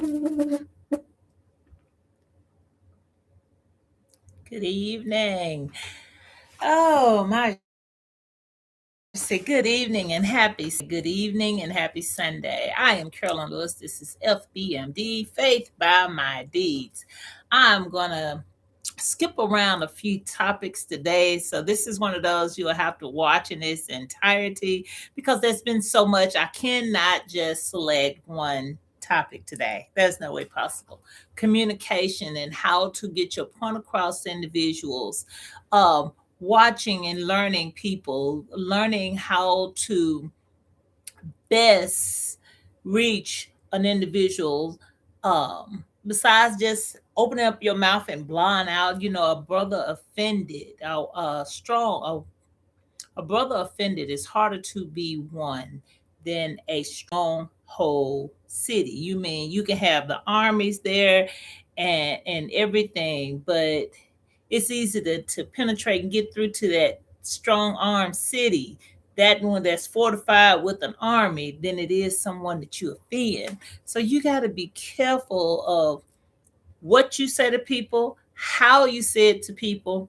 Good evening. Oh, my say good evening and happy Sunday. I am Carolyn Lewis. This is FBMD, Faith by My Deeds. I'm going to skip around a few topics today. So this is one of those you'll have to watch in its entirety because there's been so much. I cannot just select one topic today. There's no way possible. Communication and how to get your point across to individuals. Watching and learning people, learning how to best reach an individual, besides just opening up your mouth and blowing out, a brother offended, a brother offended is harder to be won than a stronghold city. You mean you can have the armies there and everything, but it's easy to penetrate and get through to that strong armed city, that one that's fortified with an army, than it is someone that you offend. So you got to be careful of what you say to people, how you say it to people,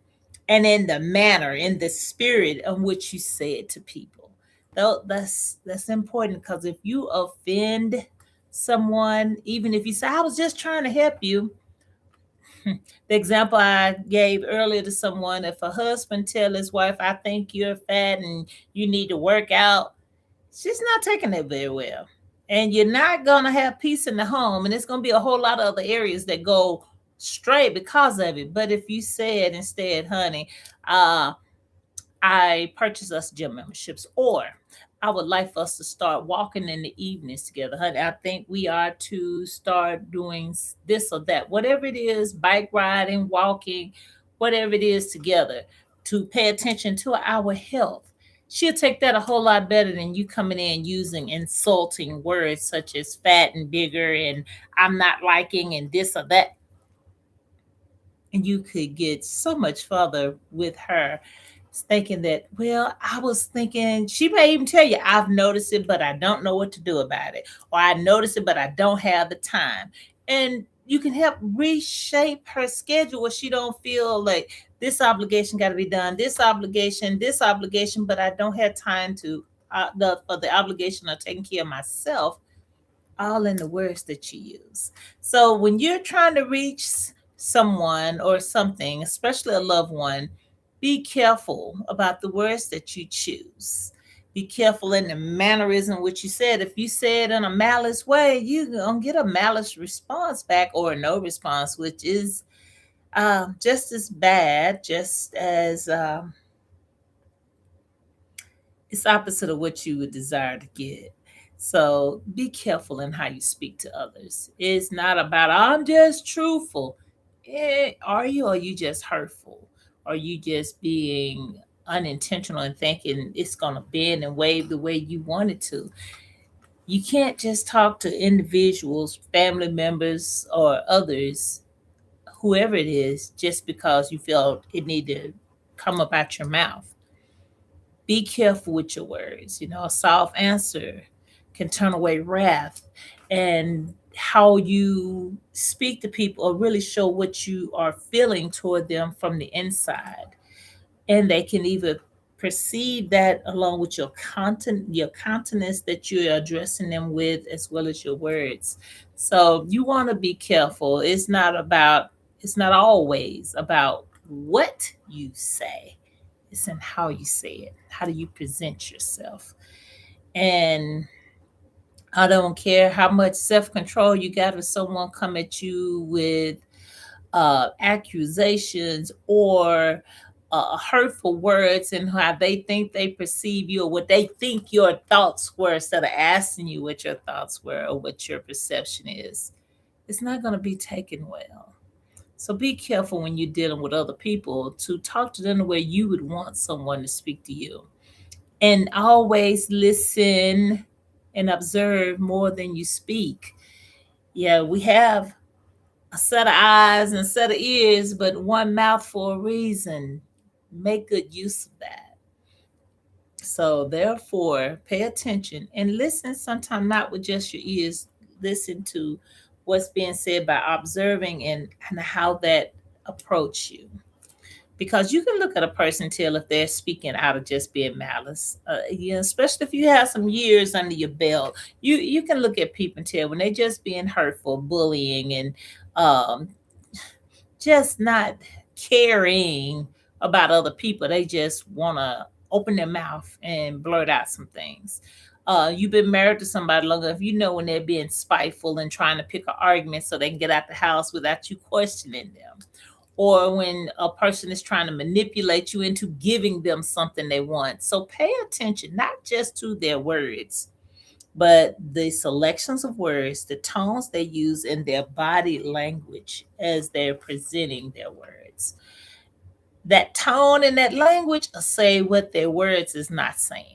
and in the manner, in the spirit in which you say it to people. That's important, because if you offend someone, even if you say, I was just trying to help you. The example I gave earlier to someone, if a husband tell his wife, I think you're fat and you need to work out, she's not taking it very well. And you're not going to have peace in the home. And it's going to be a whole lot of other areas that go straight because of it. But if you said instead, honey, uh, I purchased us gym memberships, or I would like for us to start walking in the evenings together, honey. I think we are to start doing this or that, whatever it is, bike riding, walking, whatever it is together, to pay attention to our health. She'll take that a whole lot better than you coming in using insulting words such as fat and bigger and I'm not liking and this or that. And you could get so much further with her thinking that, well, I was thinking, she may even tell you, I've noticed it, but I don't know what to do about it. Or I noticed it, but I don't have the time. And you can help reshape her schedule where she don't feel like this obligation got to be done, this obligation, but I don't have time to for the obligation of taking care of myself, all in the words that you use. So when you're trying to reach someone or something, especially a loved one, be careful about the words that you choose. Be careful in the mannerism which you said. If you say it in a malice way, you're gonna get a malice response back or no response, which is just as bad, just as it's opposite of what you would desire to get. So be careful in how you speak to others. It's not about I'm just truthful. Are you, or are you just hurtful? Are you just being unintentional and thinking it's gonna bend and wave the way you want it to? You can't just talk to individuals, family members, or others, whoever it is, just because you feel it need to come up out your mouth. Be careful with your words. A soft answer can turn away wrath. And how you speak to people or really show what you are feeling toward them from the inside. And they can either perceive that along with your countenance that you're addressing them with, as well as your words. So you want to be careful. It's not always about what you say, it's in how you say it. How do you present yourself? And I don't care how much self control you got if someone come at you with accusations or hurtful words, and how they think they perceive you or what they think your thoughts were, instead of asking you what your thoughts were or what your perception is. It's not going to be taken well. So be careful when you're dealing with other people to talk to them the way you would want someone to speak to you. And always listen and observe more than you speak. Yeah, we have a set of eyes and a set of ears, but one mouth for a reason. Make good use of that. So therefore, pay attention and listen, sometimes not with just your ears. Listen to what's being said by observing and how that approach you. Because you can look at a person, tell if they're speaking out of just being malice. Especially if you have some years under your belt, you can look at people and tell when they're just being hurtful, bullying, and um, just not caring about other people. They just want to open their mouth and blurt out some things. You've been married to somebody long enough, you know when they're being spiteful and trying to pick an argument so they can get out the house without you questioning them. Or when a person is trying to manipulate you into giving them something they want. So pay attention, not just to their words, but the selections of words, the tones they use, in their body language as they're presenting their words. That tone and that language will say what their words is not saying.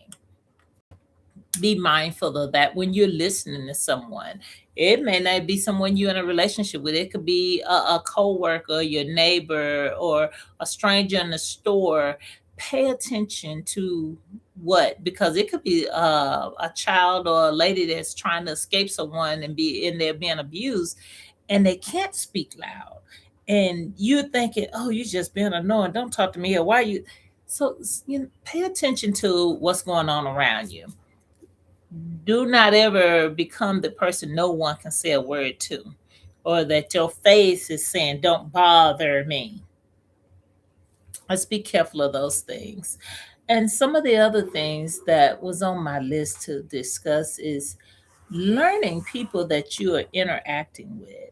Be mindful of that when you're listening to someone. It may not be someone you're in a relationship with. It could be a co-worker, your neighbor, or a stranger in the store. Pay attention to what, because it could be a child or a lady that's trying to escape someone and be in there being abused, and they can't speak loud. And you're thinking, oh, you're just being annoying. Don't talk to me. Or why you? So pay attention to what's going on around you. Do not ever become the person no one can say a word to, or that your face is saying, don't bother me. Let's be careful of those things. And some of the other things that was on my list to discuss is learning people that you are interacting with.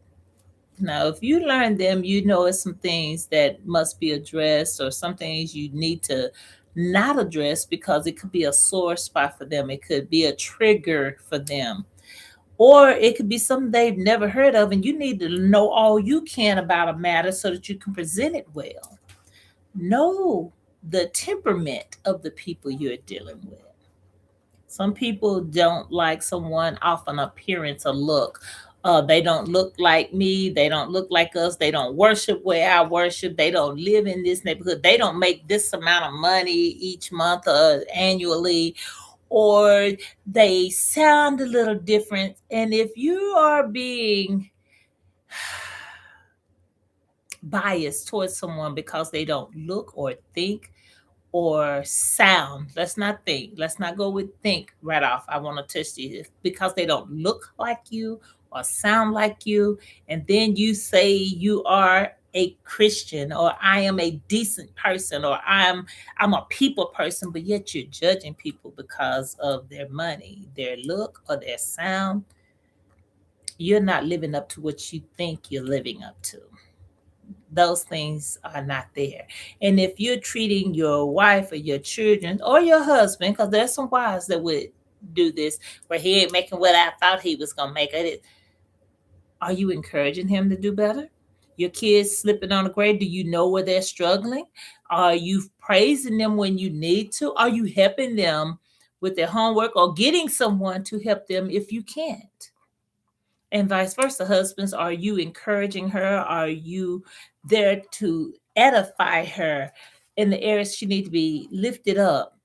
Now, if you learn them, you know it's some things that must be addressed, or some things you need to not address because it could be a sore spot for them. It could be a trigger for them. Or it could be something they've never heard of, and you need to know all you can about a matter so that you can present it well. Know the temperament of the people you're dealing with. Some people don't like someone off an appearance or look. They don't look like me. They don't look like us. They don't worship where I worship. They don't live in this neighborhood. They don't make this amount of money each month or annually, or they sound a little different. And if you are being biased towards someone because they don't look or think or sound, let's not think, let's not go with think right off. I want to touch these because they don't look like you or sound like you, and then you say you are a Christian, or I am a decent person, or I'm a people person, but yet you're judging people because of their money, their look, or their sound. You're not living up to what you think you're living up to. Those things are not there. And if you're treating your wife or your children or your husband, because there's some wives that would do this, where he ain't making what I thought he was gonna make it. Are you encouraging him to do better? Your kids slipping on the grade, do you know where they're struggling? Are you praising them when you need to? Are you helping them with their homework, or getting someone to help them if you can't? And vice versa. Husbands, are you encouraging her? Are you there to edify her in the areas she needs to be lifted up?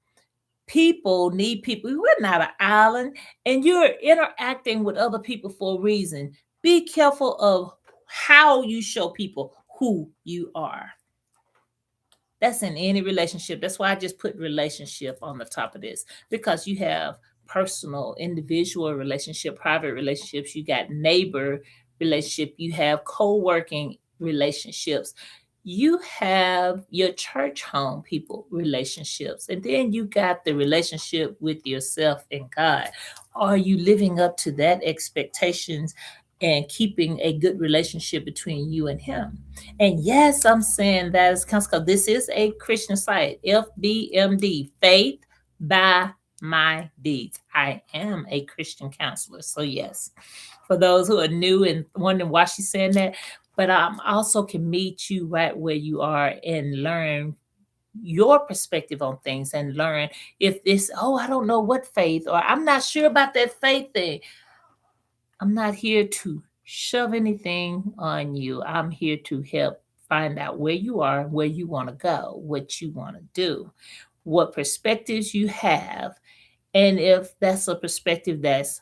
People need people. We're not an island, and you're interacting with other people for a reason. Be careful of how you show people who you are. That's in any relationship. That's why I just put relationship on the top of this, because you have personal, individual relationship, private relationships, you got neighbor relationship, you have co-working relationships, you have your church home people relationships, and then you got the relationship with yourself and God. Are you living up to that expectations and keeping a good relationship between you and him? And yes, I'm saying that is because this is a Christian site, FBMD, Faith by My Deeds. I am a Christian counselor. So yes, for those who are new and wondering why she's saying that, but I also can meet you right where you are and learn your perspective on things, and learn if this, oh, I don't know what faith, or I'm not sure about that faith thing. I'm not here to shove anything on you. I'm here to help find out where you are, where you want to go, what you want to do, what perspectives you have, and if that's a perspective that's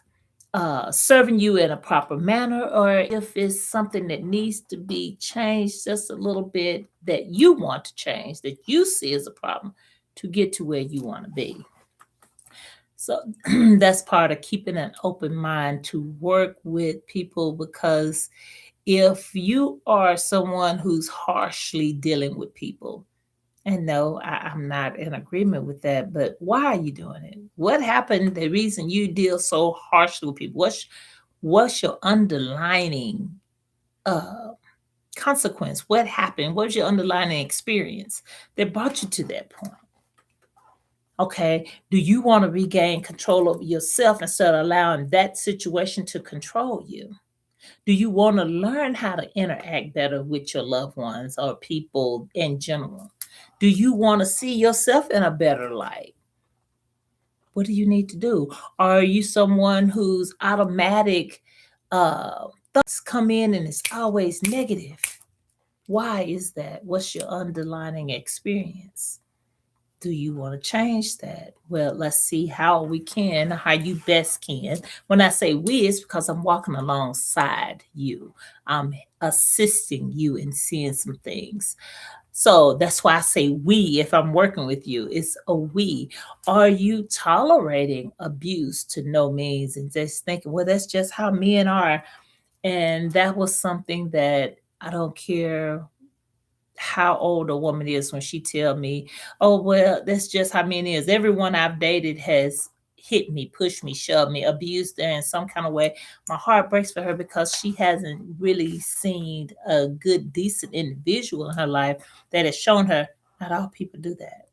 serving you in a proper manner, or if it's something that needs to be changed just a little bit that you want to change, that you see as a problem to get to where you want to be. So that's part of keeping an open mind to work with people, because if you are someone who's harshly dealing with people, and no, I'm not in agreement with that, but why are you doing it? What happened? The reason you deal so harshly with people, what's your underlining uh, consequence? What happened? What's your underlining experience that brought you to that point? Okay, do you want to regain control over yourself instead of allowing that situation to control you? Do you want to learn how to interact better with your loved ones or people in general? Do you want to see yourself in a better light? What do you need to do? Are you someone whose automatic thoughts come in and it's always negative? Why is that? What's your underlying experience? Do you want to change that? Well, let's see how we can, how you best can. When I say we, it's because I'm walking alongside you. I'm assisting you in seeing some things. So that's why I say we. If I'm working with you, it's a we. Are you tolerating abuse to no means and just thinking, well, that's just how men are? And that was something that I don't care how old a woman is when she tell me, "Oh, well, that's just how men is." Everyone I've dated has hit me, pushed me, shoved me, abused her in some kind of way. My heart breaks for her because she hasn't really seen a good, decent individual in her life that has shown her not all people do that.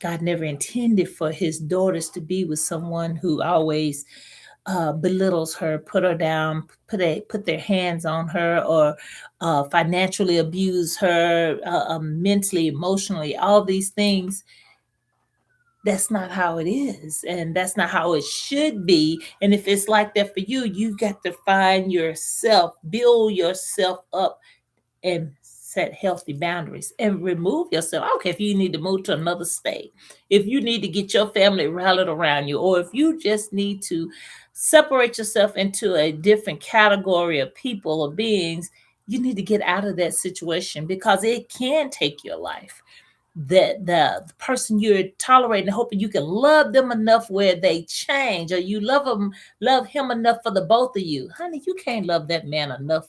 God never intended for his daughters to be with someone who always belittles her, put her down, put their hands on her, or financially abuse her, mentally, emotionally, all these things. That's not how it is, and that's not how it should be. And if it's like that for you, you got to find yourself, build yourself up, and set healthy boundaries and remove yourself. Okay, if you need to move to another state, if you need to get your family rallied around you, or if you just need to separate yourself into a different category of people or beings, you need to get out of that situation because it can take your life. That the person you're tolerating, hoping you can love them enough where they change, or you love him enough for the both of you. Honey, you can't love that man enough,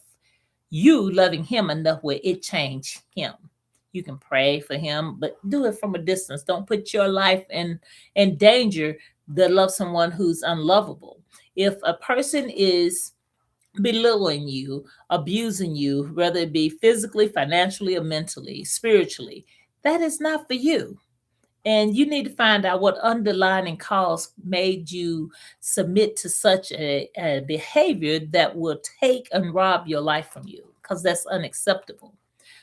you loving him enough where it changed him. You can pray for him, but do it from a distance. Don't put your life in danger to love someone who's unlovable. If a person is belittling you, abusing you, whether it be physically, financially, or mentally, spiritually, that is not for you. And you need to find out what underlying cause made you submit to such a behavior that will take and rob your life from you, because that's unacceptable.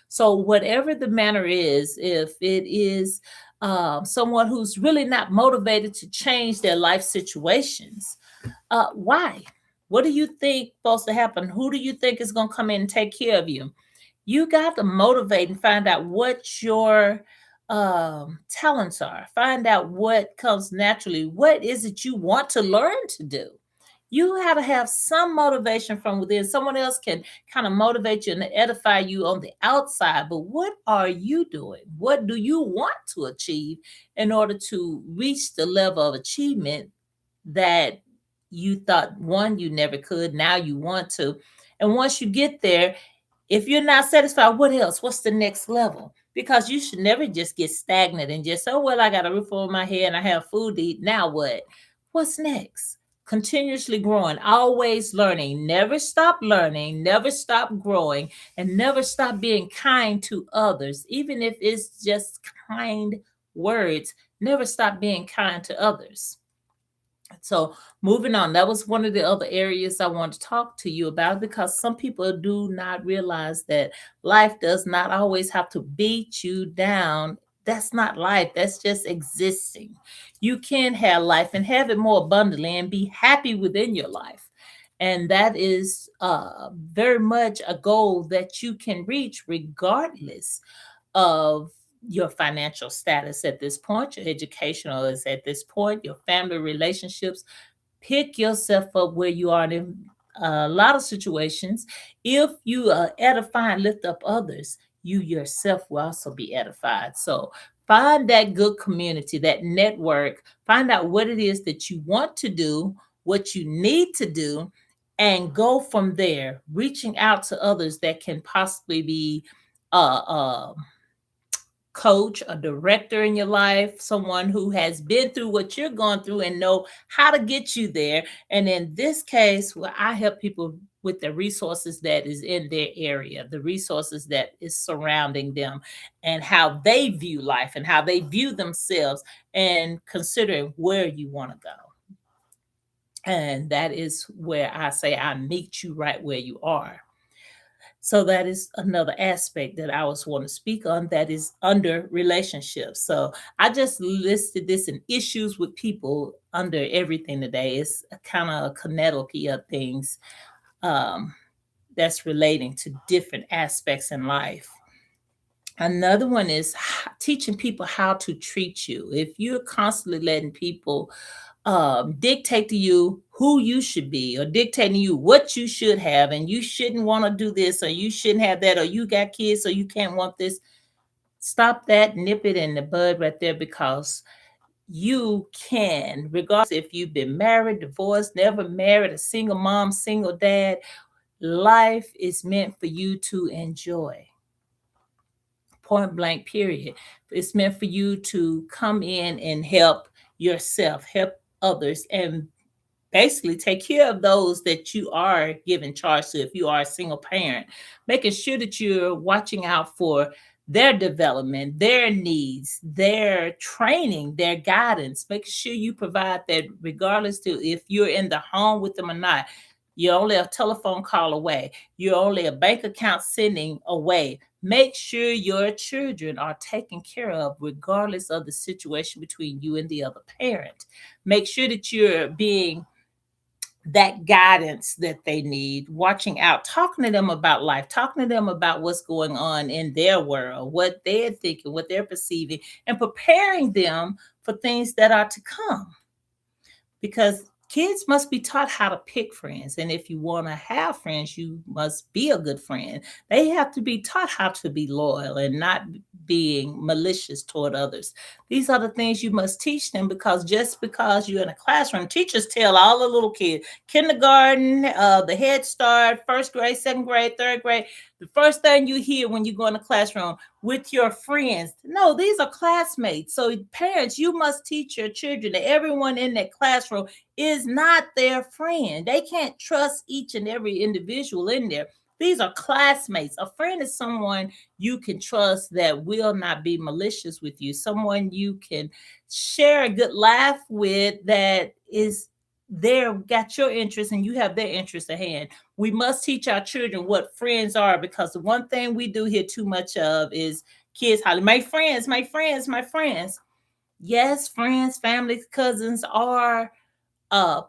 So, whatever the manner is, if it is someone who's really not motivated to change their life situations, why? What do you think supposed to happen? Who do you think is going to come in and take care of you? You got to motivate and find out what your talents are. Find out what comes naturally. What is it you want to learn to do? You have to have some motivation from within. Someone else can kind of motivate you and edify you on the outside. But what are you doing? What do you want to achieve in order to reach the level of achievement that you thought, one, you never could, now you want to? And once you get there, if you're not satisfied, what else? What's the next level? Because you should never just get stagnant and just, oh, well, I got a roof over my head and I have food to eat. Now what? What's next? Continuously growing, always learning, never stop learning, never stop growing, and never stop being kind to others, even if it's just kind words. Never stop being kind to others. So, moving on, that was one of the other areas I want to talk to you about, because some people do not realize that life does not always have to beat you down. That's not life, that's just existing. You can have life and have it more abundantly and be happy within your life. And that is very much a goal that you can reach regardless of your financial status at this point, your educational is at this point, your family relationships. Pick yourself up where you are in a lot of situations. If you edify and lift up others, you yourself will also be edified. So find that good community, that network, find out what it is that you want to do, what you need to do, and go from there, reaching out to others that can possibly be uh, coach, a director in your life, someone who has been through what you're going through and know how to get you there. And in this case, well, I help people with the resources that is in their area, the resources that is surrounding them, and how they view life and how they view themselves, and considering where you want to go. And that is where I say I meet you right where you are. So that is another aspect that I was want to speak on, that is under relationships. So I just listed this in issues with people under everything today. It's a kind of a canopy of things um, that's relating to different aspects in life. Another one is teaching people how to treat you. If you're constantly letting people dictate to you who you should be, or dictating to you what you should have, and you shouldn't want to do this, or you shouldn't have that, or you got kids so you can't want this, stop that, nip it in the bud right there, because you can, regardless if you've been married, divorced, never married, a single mom, single dad, life is meant for you to enjoy. Point blank, period. It's meant for you to come in and help yourself, help others, and basically take care of those that you are given charge to. If you are a single parent, making sure that you're watching out for their development, their needs, their training, their guidance, making sure you provide that, regardless to if you're in the home with them or not. You're only a telephone call away, you're only a bank account sending away. Make sure your children are taken care of regardless of the situation between you and the other parent. Make sure that you're being that guidance that they need, watching out, talking to them about life, talking to them about what's going on in their world, what they're thinking, what they're perceiving, and preparing them for things that are to come. Because kids must be taught how to pick friends. And if you want to have friends, you must be a good friend. They have to be taught how to be loyal and not being malicious toward others. These are the things you must teach them, because just because you're in a classroom, teachers tell all the little kids, kindergarten, the Head Start, first grade, second grade, third grade, the first thing you hear when you go in the classroom, with your friends. No, these are classmates. So, parents, you must teach your children that everyone in that classroom is not their friend. They can't trust each and every individual in there. These are classmates. A friend is someone you can trust that will not be malicious with you, someone you can share a good laugh with, that is there, got your interest, and you have their interest at hand. We must teach our children what friends are, because the one thing we do hear too much of is kids hollering, my friends, my friends, my friends. Yes, friends, family, cousins are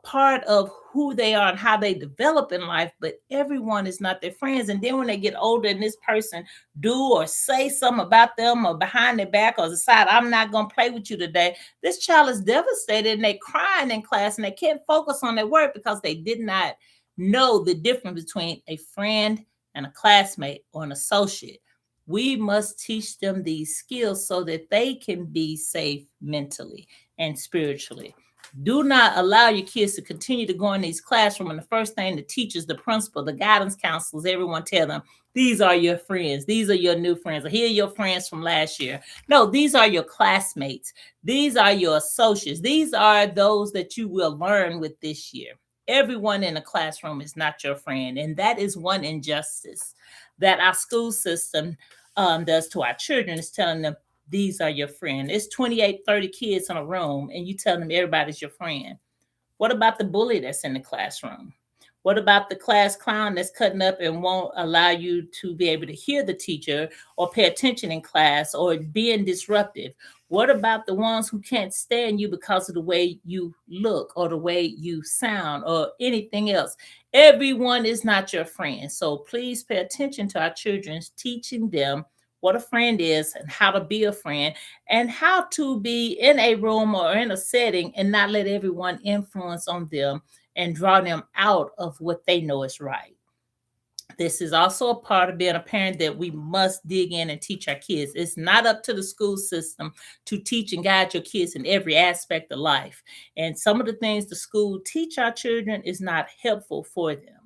part of who they are and how they develop in life, but everyone is not their friends. And then when they get older and this person do or say something about them or behind their back or decide, I'm not going to play with you today, this child is devastated and they crying in class and they can't focus on their work because they did not know the difference between a friend and a classmate or an associate. We must teach them these skills so that they can be safe mentally and spiritually. Do not allow your kids to continue to go in these classrooms. And the first thing the teachers, the principal, the guidance counselors, everyone tell them, these are your friends. These are your new friends. Or here are your friends from last year. No, these are your classmates. These are your associates. These are those that you will learn with this year. Everyone in the classroom is not your friend. And that is one injustice that our school system does to our children, is telling them, these are your friend. It's 28, 30 kids in a room, and you tell them everybody's your friend. What about the bully that's in the classroom? What about the class clown that's cutting up and won't allow you to be able to hear the teacher or pay attention in class, or being disruptive? What about the ones who can't stand you because of the way you look or the way you sound or anything else? Everyone is not your friend. So please pay attention to our children, teaching them what a friend is and how to be a friend and how to be in a room or in a setting and not let everyone influence on them and draw them out of what they know is right. This is also a part of being a parent that we must dig in and teach our kids. It's not up to the school system to teach and guide your kids in every aspect of life. And some of the things the school teach our children is not helpful for them.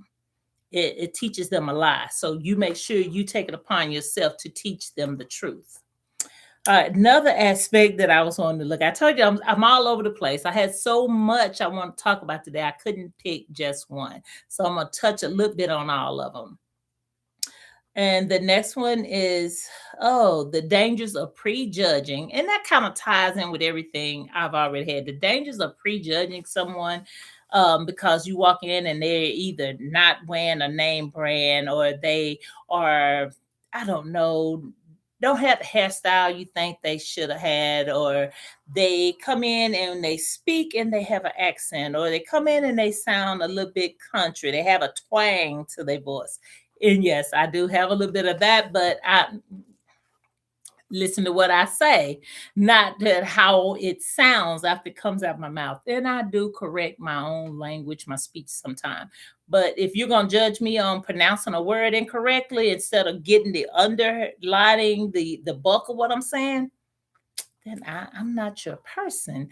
It teaches them a lie. So you make sure you take it upon yourself to teach them the truth. Another aspect that I was on to look, I told you I'm all over the place. I had so much I want to talk about today. I couldn't pick just one. So I'm going to touch a little bit on all of them. And the next one is, the dangers of prejudging. And that kind of ties in with everything I've already had. The dangers of prejudging someone because you walk in and they're either not wearing a name brand or they are, I don't know, don't have the hairstyle you think they should have had, or they come in and they speak and they have an accent, or they come in and they sound a little bit country. They have a twang to their voice. And yes, I do have a little bit of that, but I listen to what I say, not that how it sounds after it comes out my mouth. And I do correct my own language, my speech sometimes. But if you're gonna judge me on pronouncing a word incorrectly instead of getting the underlining the bulk of what I'm saying, then I'm not your person.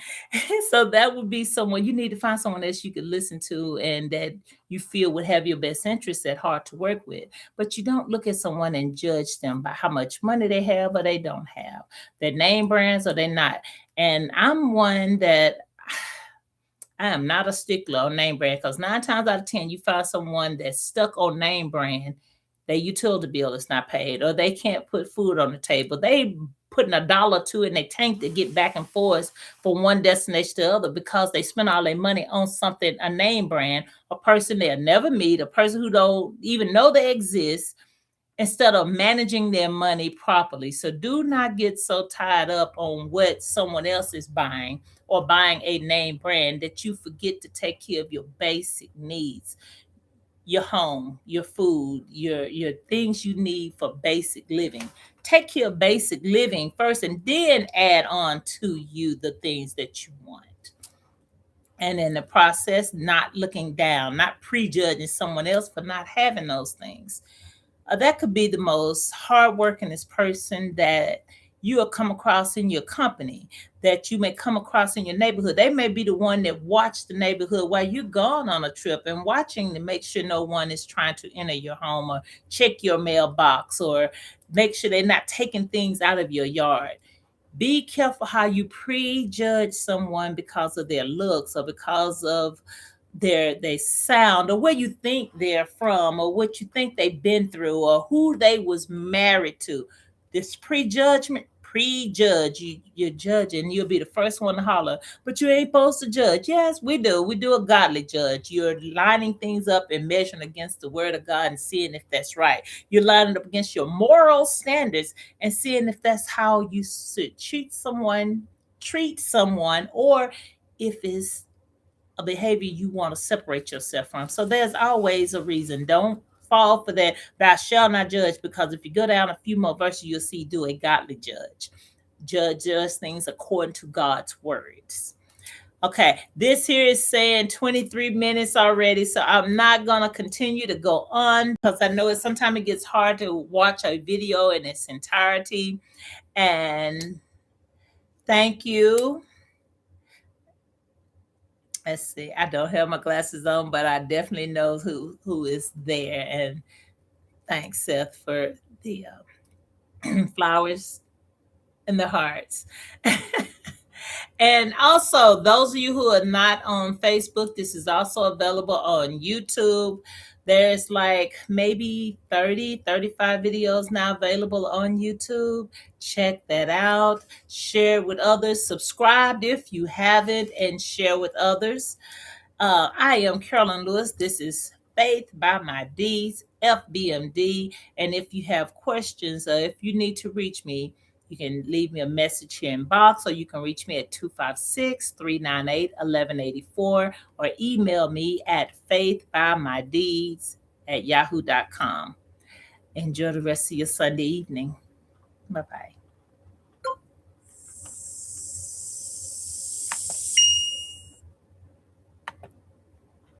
So that would be someone you need to find someone else you could listen to and that you feel would have your best interests at heart to work with. But you don't look at someone and judge them by how much money they have or they don't have, their name brands or they're not. And I'm one that I am not a stickler on name brand because 9 times out of 10, you find someone that's stuck on name brand, their utility bill is not paid, or they can't put food on the table. They putting $1 or two in their tank to get back and forth from one destination to the other because they spend all their money on something, a name brand, a person they'll never meet, a person who don't even know they exist, instead of managing their money properly. So do not get so tied up on what someone else is buying or buying a name brand that you forget to take care of your basic needs, your home, your food, your things you need for basic living. Take care of basic living first and then add on to you the things that you want. And in the process, not looking down, not prejudging someone else for not having those things. That could be the most hardworkingest person that you will come across in your company, that you may come across in your neighborhood. They may be the one that watch the neighborhood while you're gone on a trip and watching to make sure no one is trying to enter your home or check your mailbox or make sure they're not taking things out of your yard. Be careful how you prejudge someone because of their looks or because of their sound or where you think they're from or what you think they've been through or who they was married to. This prejudge, you're judging. You'll be the first one to holler, but you ain't supposed to judge. Yes, we do a godly judge. You're lining things up and measuring against the word of God and seeing if that's right. You're lining up against your moral standards and seeing if that's how you should treat someone, or if it's a behavior you want to separate yourself from. So there's always a reason. Don't fall for that. Thou shalt not judge, because if you go down a few more verses, you'll see, do a godly judge. Judge things according to God's words. Okay, this here is saying 23 minutes already, so I'm not going to continue to go on because I know sometimes it gets hard to watch a video in its entirety. And thank you. Let's see. I don't have my glasses on, but I definitely know who is there. And thanks, Seth, for the flowers and the hearts. And also, those of you who are not on Facebook, this is also available on YouTube. There's like maybe 30, 35 videos now available on YouTube. Check that out. Share with others. Subscribe if you haven't, and share with others. I am Carolyn Lewis. This is Faith by My Deeds, FBMD. And if you have questions or if you need to reach me, you can leave me a message here in box, or you can reach me at 256-398-1184, or email me at faithbymydeeds@yahoo.com. Enjoy the rest of your Sunday evening. Bye bye.